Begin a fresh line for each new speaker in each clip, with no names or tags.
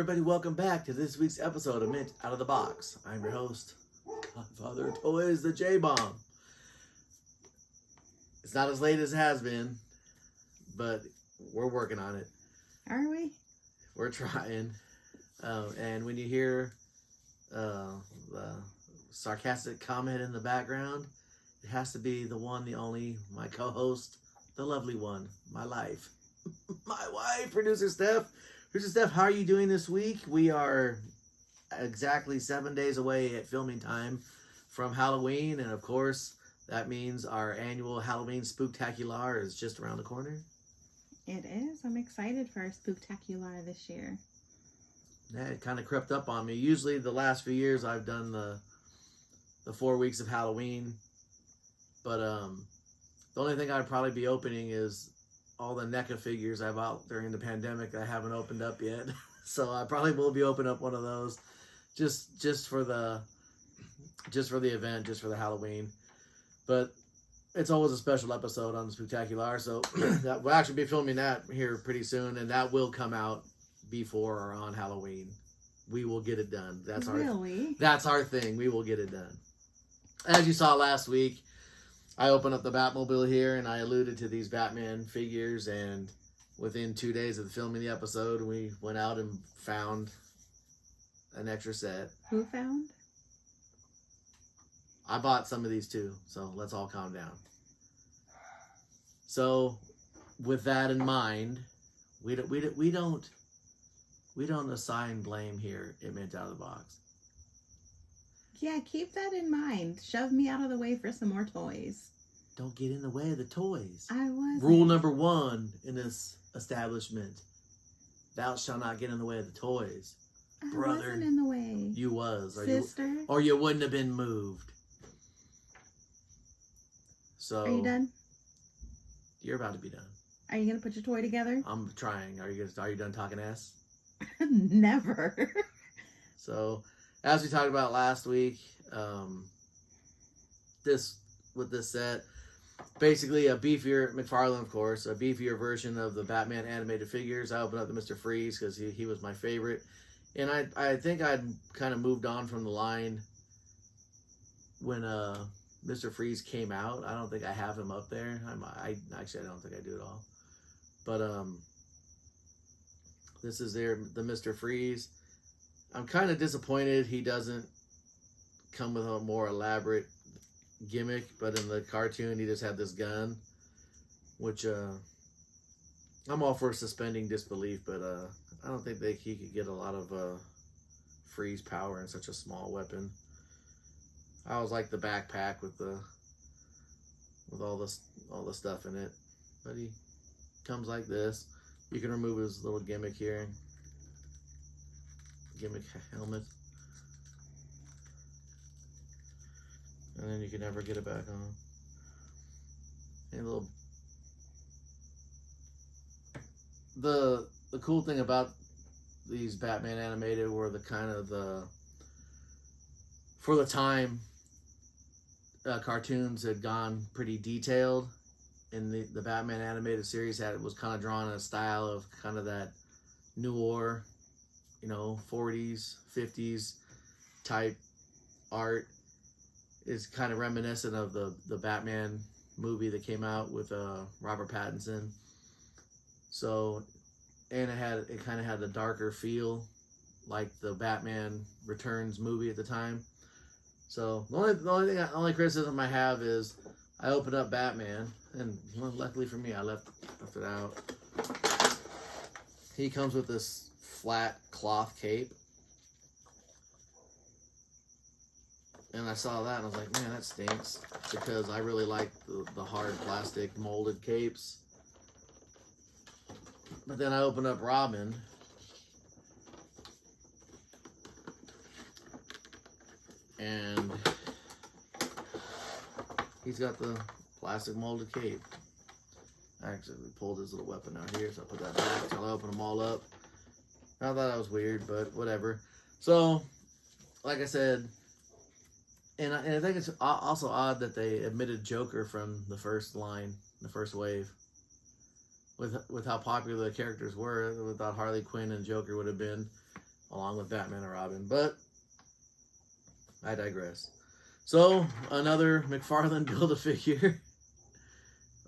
everybody, welcome back to this week's episode of Mint Out of the Box. I'm your host, Godfather Toys, the J-Bomb. It's not as late as it has been, but we're working on it.
Are we?
We're trying. And when you hear the sarcastic comment in the background, it has to be the one, the only, my co-host, the lovely one, my life. My wife, Producer Steph. Producer Steph, how are you doing this week? We are exactly 7 days away at filming time from Halloween, and of course, that means our annual Halloween Spooktacular is just around the corner.
It is. I'm excited for our Spooktacular this year.
Yeah, it kind of crept up on me. Usually the last few years I've done the 4 weeks of Halloween, but the only thing I'd probably be opening is all the NECA figures I bought during the pandemic that I haven't opened up yet. So I probably will be opening up one of those just for the event, just for the Halloween. But it's always a special episode on the Spooktacular, so we'll actually be filming that here pretty soon, and that will come out before or on Halloween. We will get it done. That's our thing. We will get it done. As you saw last week, I opened up the Batmobile here, and I alluded to these Batman figures, and within 2 days of filming the episode, we went out and found an extra set.
Who found?
I bought some of these too, so let's all calm down. So, with that in mind, we don't assign blame here at Mint Out of the Box.
Yeah, keep that in mind. Shove me out of the way for some more toys.
Don't get in the way of the toys.
I was.
Rule number 1 in this establishment: thou shalt not get in the way of the toys.
I
Brother,
wasn't in the way.
You was.
Sister.
Or you wouldn't have been moved. So.
Are you done?
You're about to be done.
Are you going to put your toy together?
I'm trying. Are you done talking ass?
Never.
So, as we talked about last week, this set, basically a beefier, McFarlane of course, a beefier version of the Batman animated figures. I opened up the Mr. Freeze because he was my favorite. And I think I'd kind of moved on from the line when Mr. Freeze came out. I don't think I have him up there. I don't think I do at all. But this is the Mr. Freeze. I'm kind of disappointed he doesn't come with a more elaborate gimmick, but in the cartoon he just had this gun, which I'm all for suspending disbelief, but I don't think he could get a lot of freeze power in such a small weapon. I always like the backpack with all the stuff in it, but he comes like this. You can remove his little gimmick here, gimmick helmet, and then you can never get it back on. And the cool thing about these Batman animated were the kind of for the time, cartoons had gone pretty detailed, and the Batman animated series was kind of drawn in a style of kind of that noir, 40s, 50s type art. Is kind of reminiscent of the Batman movie that came out with Robert Pattinson. So, and it kind of had a darker feel, like the Batman Returns movie at the time. So the only criticism I have is I opened up Batman, and luckily for me, I left it out. He comes with this flat cloth cape. And I saw that and I was like, man, that stinks, because I really like the hard plastic molded capes. But then I opened up Robin, and he's got the plastic molded cape. I actually pulled his little weapon out here, so I put that back until I opened them all up. I thought that was weird, but whatever. So, like I said, and I think it's also odd that they omitted Joker from the first line, the first wave. With how popular the characters were, we thought Harley Quinn and Joker would have been along with Batman and Robin. But I digress. So another McFarlane Build-A-Figure.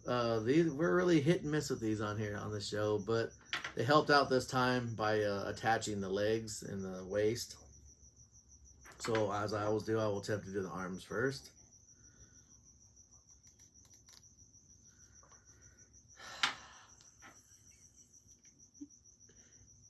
We're really hit and miss with these on here on the show, but they helped out this time by attaching the legs and the waist. So as I always do, I will attempt to do the arms first.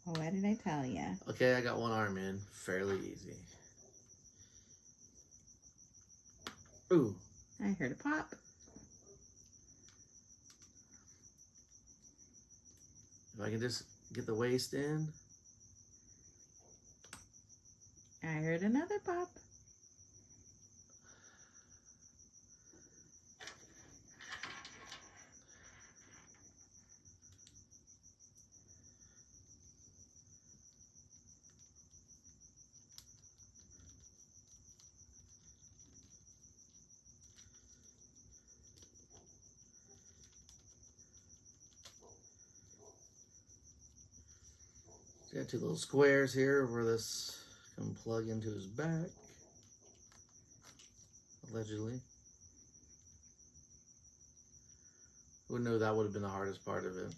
What did I tell you?
Okay, I got one arm in. Fairly easy. Ooh.
I heard a pop.
If I can just get the waist in.
I heard another pop.
Got two little squares here where this can plug into his back. Allegedly. Wouldn't know that would have been the hardest part of it.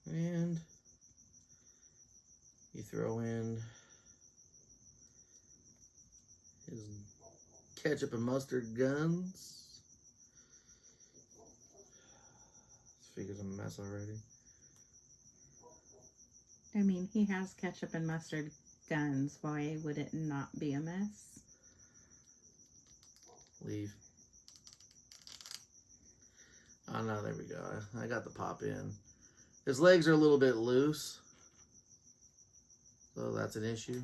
And you throw in his ketchup and mustard guns. Figure's a mess already.
I mean, he has ketchup and mustard guns. Why would it not be a mess?
Leave. Oh no, there we go. I got the pop in. His legs are a little bit loose, so that's an issue.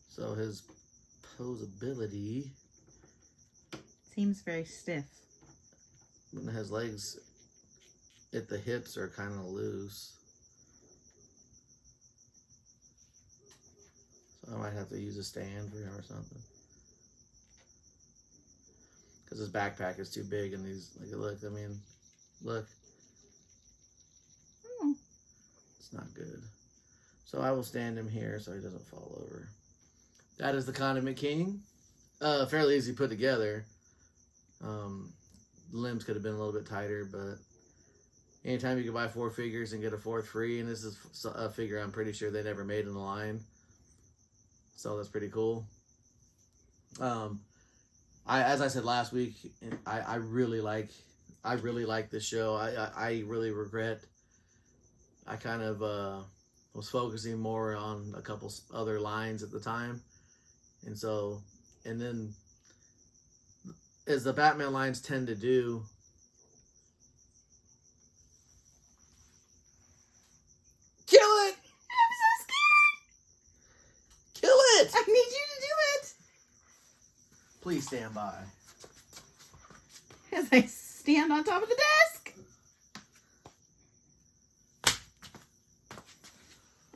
So his posability.
Seems very stiff.
When his legs at the hips are kind of loose. So I might have to use a stand for him or something. Because his backpack is too big and these, like, look, I mean, look.
Oh.
It's not good. So I will stand him here so he doesn't fall over. That is the Condiment King. Fairly easy put together. Limbs could have been a little bit tighter, but anytime you can buy 4 figures and get a 4th free, and this is a figure I'm pretty sure they never made in the line. So that's pretty cool. As I said last week, I really like this show. I really regret I kind of was focusing more on a couple other lines at the time. And so, and then as the Batman lines tend to do, kill it!
I'm so scared!
Kill it!
I need you to do it!
Please stand by.
As I stand on top of the desk!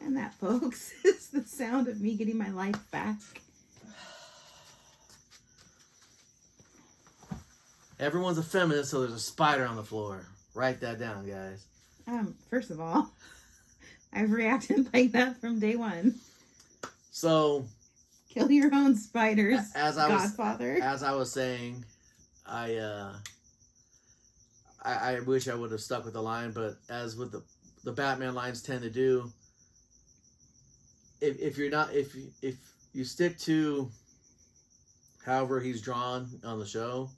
And that, folks, is the sound of me getting my life back.
Everyone's a feminist, so there's a spider on the floor. Write that down, guys.
First of all, I've reacted like that from day one.
So,
kill your own spiders, Godfather.
As I was saying, I wish I would have stuck with the line, but as with the Batman lines tend to do, if you stick to however he's drawn on the show,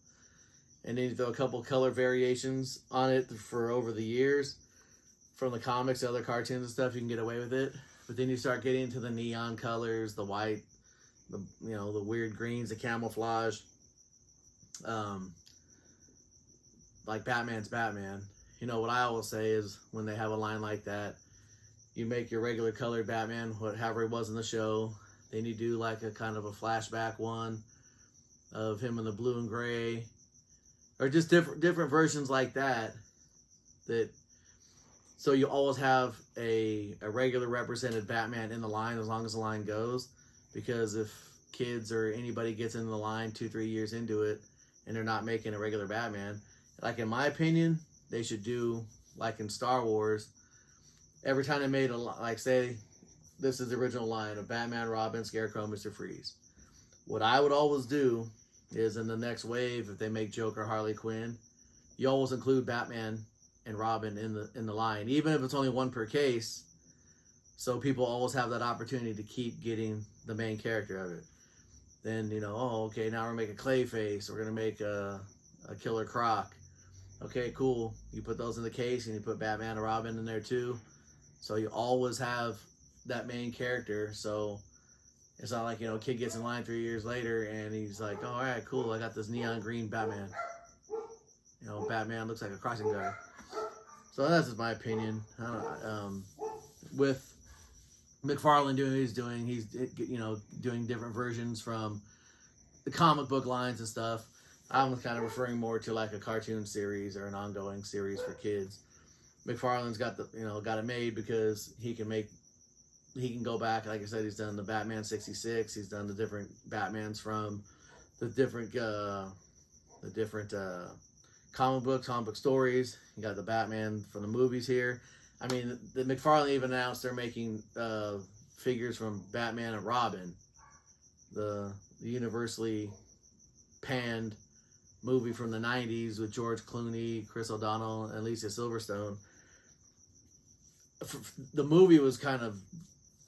and then you throw a couple color variations on it for over the years, from the comics, other cartoons and stuff, you can get away with it. But then you start getting into the neon colors, the white, the weird greens, the camouflage. Like Batman's Batman. You know what I always say is when they have a line like that, you make your regular colored Batman, however it was in the show. Then you do like a kind of a flashback one of him in the blue and gray. Or just different versions like that. So you always have a regular represented Batman in the line as long as the line goes. Because if kids or anybody gets into the line 2-3 years into it and they're not making a regular Batman, like in my opinion, they should do like in Star Wars. Every time they made like say this is the original line of Batman, Robin, Scarecrow, Mr. Freeze. What I would always do is in the next wave, if they make Joker, Harley Quinn, you always include Batman and Robin in the line, even if it's only one per case, so people always have that opportunity to keep getting the main character of it. Then, you know, oh, okay, now we're making Clayface, we're going to make a Killer Croc. Okay, cool. You put those in the case and you put Batman and Robin in there too. So you always have that main character. So it's not like, you know, a kid gets in line 3 years later and he's like, oh, all right, cool, I got this neon green Batman. You know, Batman looks like a crossing guard. So that's just my opinion. I don't know, with McFarlane doing what he's doing, he's, you know, doing different versions from the comic book lines and stuff. I'm kind of referring more to like a cartoon series or an ongoing series for kids. McFarlane's got it made because he can go back. Like I said, he's done the Batman 66. He's done the different Batmans from the different comic book stories. You got the Batman from the movies here. I mean, the McFarlane even announced they're making figures from Batman and Robin, the universally panned movie from the 90s with George Clooney, Chris O'Donnell, and Alicia Silverstone. The movie was kind of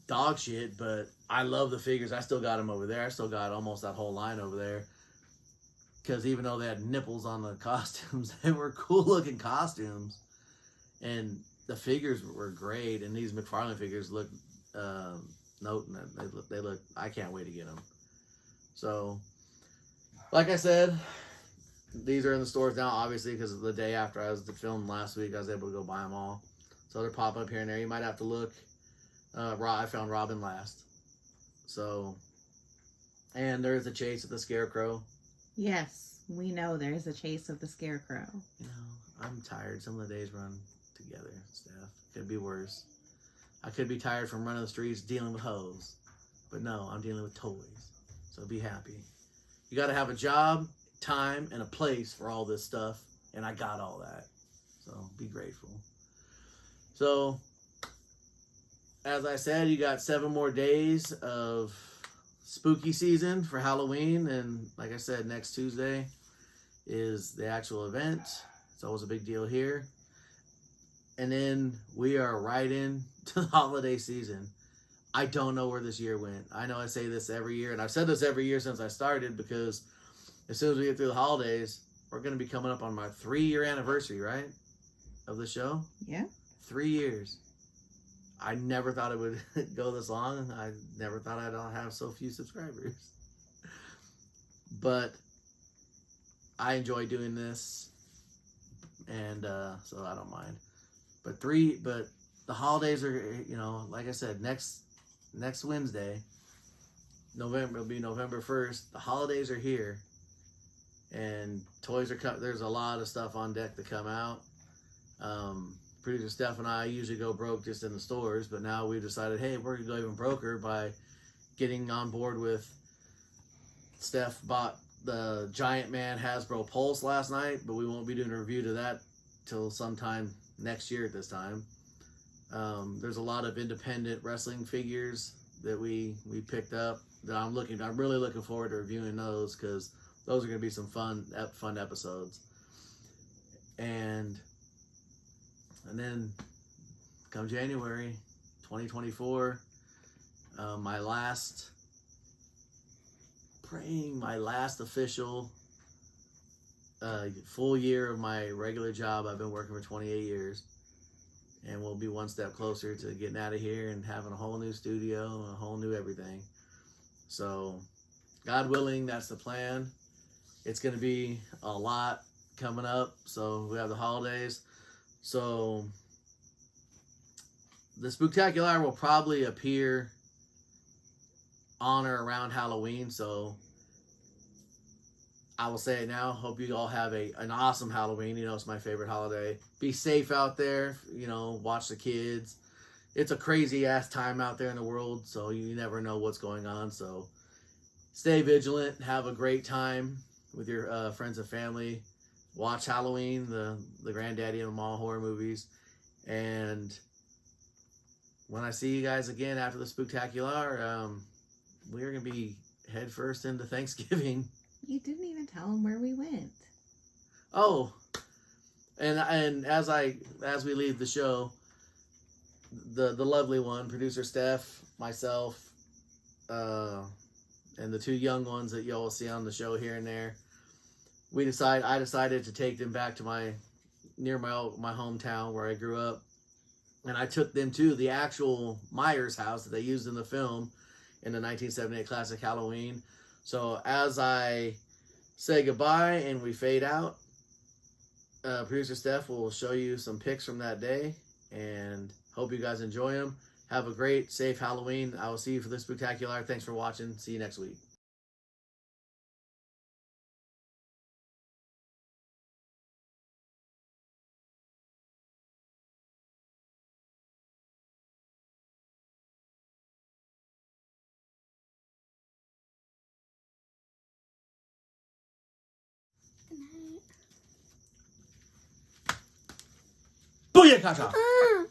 dog shit, but I love the figures. I still got them over there. I still got almost that whole line over there. Because even though they had nipples on the costumes, they were cool looking costumes. And the figures were great. And these McFarlane figures look, they look, I can't wait to get them. So, like I said, these are in the stores now, obviously, because the day after I was filming last week, I was able to go buy them all. So they're popping up here and there. You might have to look. I found Robin last. So, and there's a chase of the Scarecrow.
Yes, we know there's a chase of the Scarecrow.
You know, I'm tired. Some of the days run together and stuff. Could be worse. I could be tired from running the streets dealing with hoes. But no, I'm dealing with toys. So be happy. You got to have a job, time, and a place for all this stuff. And I got all that. So be grateful. So, as I said, you got 7 more days of spooky season for Halloween. And like I said, next Tuesday is the actual event. It's always a big deal here. And then we are right into the holiday season. I don't know where this year went. I know I say this every year, and I've said this every year since I started, because as soon as we get through the holidays, we're going to be coming up on my 3-year anniversary, right? Of the show.
Yeah.
3 years. I never thought it would go this long. I never thought I'd have so few subscribers. But I enjoy doing this, and so I don't mind. But the holidays are, you know, like I said, next Wednesday, November, it'll be November 1st. The holidays are here, and toys are coming. There's a lot of stuff on deck to come out. Producer Steph and I usually go broke just in the stores, but now we've decided, hey, we're going to go even broker by getting on board with. Steph bought the Giant Man Hasbro Pulse last night, but we won't be doing a review to that till sometime next year at this time. There's a lot of independent wrestling figures that we picked up that I'm really looking forward to reviewing those, because those are going to be some fun episodes. And then come January 2024, my last official full year of my regular job. I've been working for 28 years, and we'll be one step closer to getting out of here and having a whole new studio and a whole new everything. So, God willing, that's the plan. It's going to be a lot coming up. So we have the holidays. So the Spooktacular will probably appear on or around Halloween. So I will say it now. Hope you all have an awesome Halloween. You know, it's my favorite holiday. Be safe out there. You know, watch the kids. It's a crazy ass time out there in the world, so you never know what's going on. So stay vigilant. Have a great time with your friends and family. Watch Halloween, the granddaddy of them all horror movies. And when I see you guys again after the Spooktacular, we're going to be head first into Thanksgiving.
You didn't even tell them where we went.
Oh, and as we leave the show, the lovely one, producer Steph, myself, and the two young ones that y'all will see on the show here and there, I decided to take them back to my hometown where I grew up, and I took them to the actual Myers house that they used in the film in the 1978 classic Halloween. So as I say goodbye and we fade out, producer Steph will show you some pics from that day, and hope you guys enjoy them. Have a great, safe Halloween. I will see you for the Spooktacular. Thanks for watching. See you next week.
Good night.
Booyakasha!